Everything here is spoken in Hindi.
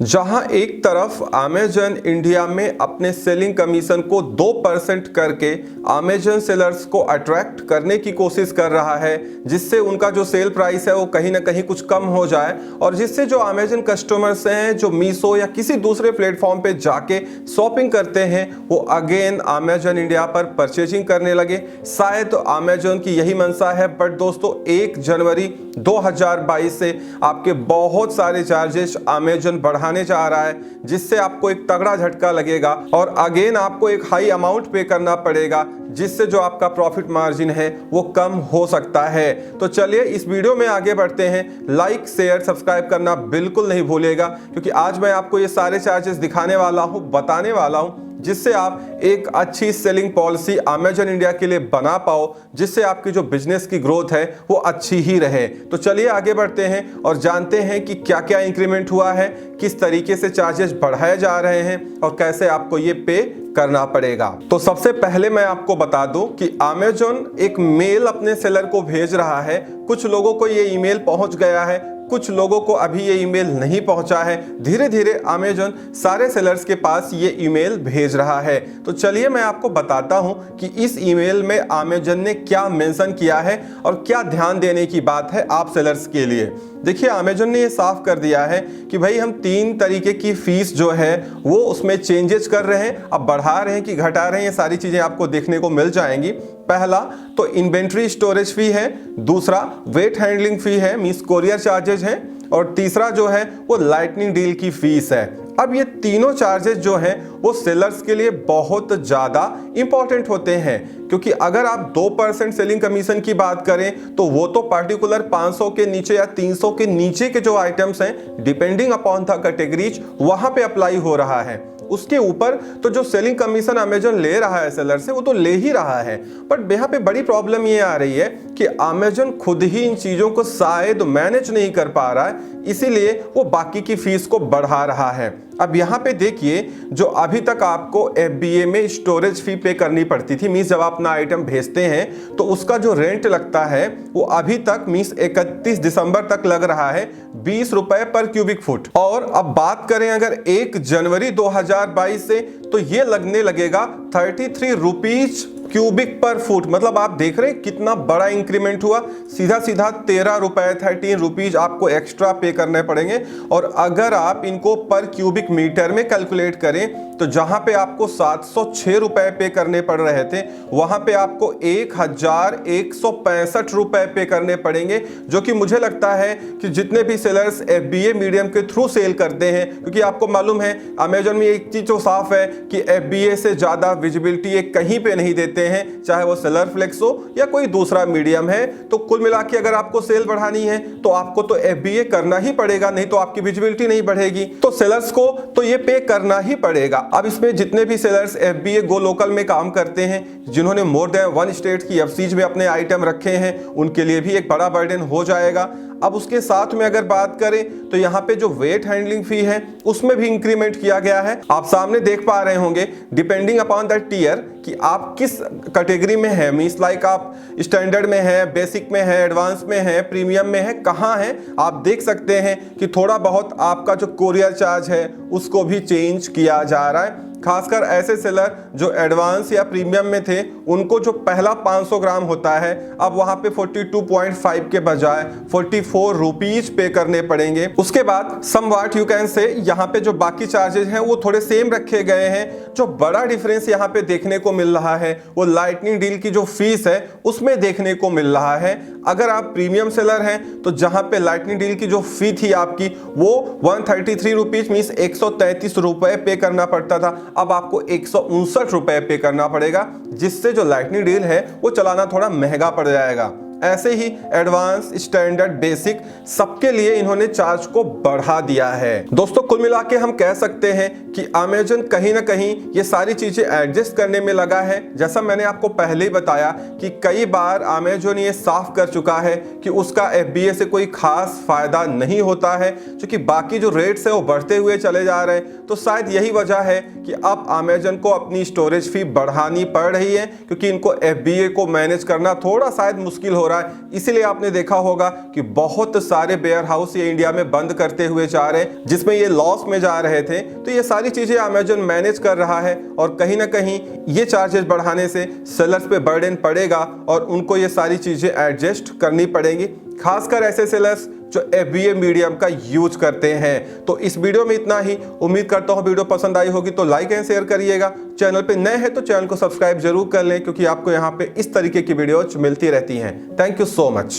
जहां एक तरफ अमेजन इंडिया में अपने सेलिंग कमीशन को 2% करके अमेजन सेलर्स को अट्रैक्ट करने की कोशिश कर रहा है, जिससे उनका जो सेल प्राइस है वो कहीं ना कहीं कुछ कम हो जाए और जिससे जो अमेजन कस्टमर्स हैं जो मीशो या किसी दूसरे प्लेटफॉर्म पे जाके शॉपिंग करते हैं वो अगेन अमेजन इंडिया पर परचेजिंग करने लगे। शायद अमेजन की यही मंशा है, बट दोस्तों 1 जनवरी 2022 से आपके बहुत सारे चार्जेस अमेजन बढ़ाने जा रहा है, जिससे आपको एक तगड़ा झटका लगेगा और अगेन आपको एक हाई अमाउंट पे करना पड़ेगा, जिससे जो आपका प्रॉफिट मार्जिन है वो कम हो सकता है। तो चलिए इस वीडियो में आगे बढ़ते हैं। लाइक शेयर सब्सक्राइब करना बिल्कुल नहीं भूलिएगा, क्योंकि आज मैं आपको ये सारे चार्जेस दिखाने वाला हूँ, बताने वाला हूँ, जिससे आप एक अच्छी सेलिंग पॉलिसी अमेजन इंडिया के लिए बना पाओ, जिससे आपकी जो बिजनेस की ग्रोथ है वो अच्छी ही रहे। तो चलिए आगे बढ़ते हैं और जानते हैं कि क्या क्या इंक्रीमेंट हुआ है, किस तरीके से चार्जेस बढ़ाए जा रहे हैं और कैसे आपको ये पे करना पड़ेगा। तो सबसे पहले मैं आपको बता दूं कि अमेजन एक मेल अपने सेलर को भेज रहा है। कुछ लोगों को ये ईमेल पहुंच गया है, कुछ लोगों को अभी ये ईमेल नहीं पहुंचा है। धीरे धीरे अमेजन सारे सेलर्स के पास ये ईमेल भेज रहा है। तो चलिए मैं आपको बताता हूं कि इस ईमेल में अमेजन ने क्या मेंशन किया है और क्या ध्यान देने की बात है आप सेलर्स के लिए। देखिए अमेजन ने ये साफ कर दिया है कि भाई हम 3 तरीके की फीस जो है वो उसमें चेंजेस कर रहे हैं। अब बढ़ा रहे हैं कि घटा रहे हैं, ये सारी चीजें आपको देखने को मिल जाएंगी। पहला तो इन्वेंट्री स्टोरेज फी है, दूसरा वेट हैंडलिंग फी है, मींस कोरियर चार्जेज हैं, और तीसरा जो है वो लाइटनिंग डील की फीस है। अब ये तीनों चार्जेस जो हैं वो सेलर्स के लिए बहुत ज़्यादा इंपॉर्टेंट होते हैं, क्योंकि अगर आप 2% सेलिंग कमीशन की बात करें तो वो तो पर्टिकुलर 500 के नीचे या 300 के नीचे के जो आइटम्स हैं, डिपेंडिंग अपॉन द कैटेगरीज, वहां पे अप्लाई हो रहा है। उसके ऊपर तो जो सेलिंग कमीशन अमेजन ले रहा है सेलर से वो तो ले ही रहा है, बट यहाँ पे बड़ी प्रॉब्लम ये आ रही है कि अमेजन खुद ही इन चीज़ों को शायद मैनेज नहीं कर पा रहा है, इसीलिए वो बाकी की फीस को बढ़ा रहा है। अब यहाँ पे देखिए, जो अभी तक आपको FBA में स्टोरेज फी पे करनी पड़ती थी, मीन्स जब आप अपना आइटम भेजते हैं तो उसका जो रेंट लगता है वो अभी तक मीन्स 31 दिसंबर तक लग रहा है 20 रुपए पर क्यूबिक फुट। और अब बात करें अगर 1 जनवरी 2022 से, तो ये लगने लगेगा 33 रुपीज क्यूबिक पर फुट। मतलब आप देख रहे हैं कितना बड़ा इंक्रीमेंट हुआ। सीधा सीधा 13 रुपए 13 रुपीज आपको एक्स्ट्रा पे करने पड़ेंगे। और अगर आप इनको पर क्यूबिक मीटर में कैलकुलेट करें तो जहां पे आपको 706 रुपए पे करने पड़ रहे थे, वहां पे आपको 1165 रुपए पे करने पड़ेंगे, जो कि मुझे लगता है कि जितने भी सेलर्स FBA मीडियम के थ्रू सेल करते हैं, क्योंकि आपको मालूम है अमेजन में एक चीज तो साफ है कि FBA से ज्यादा विजिबिलिटी एक कहीं पे नहीं देते हैं, चाहे वो सेलर फ्लेक्स हो या कोई दूसरा मीडियम है। तो कुल मिला के अगर आपको सेल बढ़ानी है तो आपको तो FBA करना ही पड़ेगा, नहीं तो आपकी विजिबिलिटी नहीं बढ़ेगी। तो सेलर्स को तो ये पे करना ही पड़ेगा। अब इसमें जितने भी सेलर्स FBA गो लोकल में काम करते हैं, जिन्होंने मोर देन 1 स्टेट की FCs में अपने आइटम रखे हैं, उनके लिए भी एक बड़ा बर्डन हो जाएगा। अब उसके साथ में अगर बात करें तो यहाँ पे जो वेट हैंडलिंग फी है उसमें भी इंक्रीमेंट किया गया है। आप सामने देख पा रहे होंगे, डिपेंडिंग अपॉन द टियर कि आप किस कैटेगरी में है, मींस लाइक आप स्टैंडर्ड में है, बेसिक में है, एडवांस में है, प्रीमियम में है, कहाँ है, आप देख सकते हैं कि थोड़ा बहुत आपका जो कोरियर चार्ज है उसको भी चेंज किया जा रहा है। खासकर ऐसे सेलर जो एडवांस या प्रीमियम में थे, उनको जो पहला 500 ग्राम होता है अब वहां पे 42.5 के बजाय 44 रुपीज पे करने पड़ेंगे। उसके बाद समवाट यू कैन से यहाँ पे जो बाकी चार्जेस हैं वो थोड़े सेम रखे गए हैं। जो बड़ा डिफरेंस यहाँ पे देखने को मिल रहा है वो लाइटनिंग डील की जो फीस है उसमें देखने को मिल रहा है। अगर आप प्रीमियम सेलर हैं तो जहां पे लाइटनिंग डील की जो फी थी आपकी वो 133 रुपीज मीन्स 133 रुपए पे करना पड़ता था, अब आपको 159 रुपए पे करना पड़ेगा, जिससे जो लाइटनिंग डील है वो चलाना थोड़ा महंगा पड़ जाएगा। ऐसे ही एडवांस, स्टैंडर्ड, बेसिक सबके लिए इन्होंने चार्ज को बढ़ा दिया है। दोस्तों कुल मिला के हम कह सकते हैं कि अमेजन कहीं ना कहीं ये सारी चीजें एडजस्ट करने में लगा है। जैसा मैंने आपको पहले ही बताया कि कई बार अमेजन ये साफ कर चुका है कि उसका FBA से कोई खास फायदा नहीं होता है, क्योंकि बाकी जो रेट्स है वो बढ़ते हुए चले जा रहे हैं। तो शायद यही वजह है कि अब अमेजन को अपनी स्टोरेज फी बढ़ानी पड़ रही है, क्योंकि इनको FBA को मैनेज करना थोड़ा शायद मुश्किल हो रहा रहा है। इसीलिए आपने देखा होगा कि बहुत सारे वेयर हाउस ये इंडिया में बंद करते हुए जा रहे हैं, जिसमें ये लॉस में जा रहे थे। तो ये सारी चीजें अमेजन मैनेज कर रहा है और कहीं ना कहीं ये चार्जेस बढ़ाने से सेलर्स पे बर्डन पड़ेगा और उनको ये सारी चीजें एडजस्ट करनी पड़ेंगी, खासकर ऐसे सेलर्स जो FBA मीडियम का यूज करते हैं। तो इस वीडियो में इतना ही। उम्मीद करता हूं वीडियो पसंद आई होगी तो लाइक एंड शेयर करिएगा। चैनल पे नए हैं तो चैनल को सब्सक्राइब जरूर कर लें, क्योंकि आपको यहां पे इस तरीके की वीडियोज मिलती रहती हैं। Thank you so much.